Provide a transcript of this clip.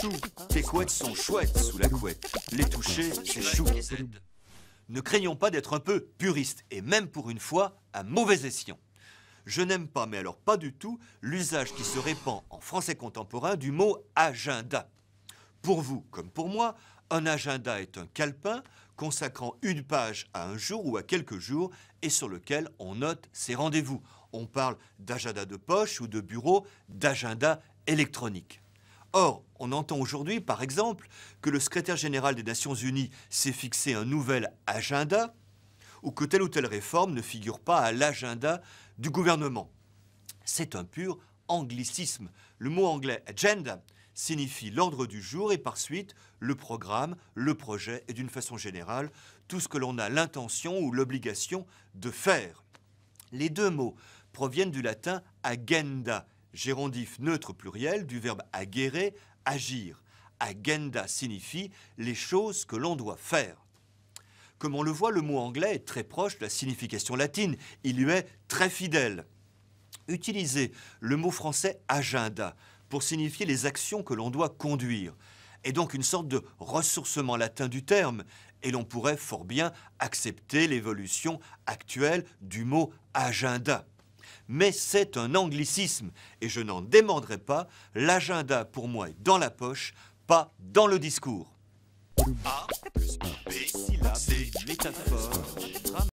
chou, tes couettes sont chouettes sous la couette. Les toucher, c'est chou. Ne craignons pas d'être un peu puristes, et même pour une fois, à mauvais escient. Je n'aime pas, mais alors pas du tout, l'usage qui se répand en français contemporain du mot agenda. Pour vous, comme pour moi, un agenda est un calepin consacrant une page à un jour ou à quelques jours et sur lequel on note ses rendez-vous. On parle d'agenda de poche ou de bureau, d'agenda électronique. Or, on entend aujourd'hui, par exemple, que le secrétaire général des Nations Unies s'est fixé un nouvel agenda ou que telle ou telle réforme ne figure pas à l'agenda du gouvernement. C'est un pur anglicisme. Le mot anglais « agenda » signifie l'ordre du jour et par suite le programme, le projet et d'une façon générale tout ce que l'on a l'intention ou l'obligation de faire. Les deux mots proviennent du latin « agenda », gérondif neutre pluriel du verbe agere, agir. Agenda signifie les choses que l'on doit faire. Comme on le voit, le mot anglais est très proche de la signification latine. Il lui est très fidèle. Utilisez le mot français agenda pour signifier les actions que l'on doit conduire. Et donc une sorte de ressourcement latin du terme. Et l'on pourrait fort bien accepter l'évolution actuelle du mot agenda. Mais c'est un anglicisme et je n'en démordrai pas. L'agenda pour moi est dans la poche, pas dans le discours. A plus B, syllabe, C, métaphore,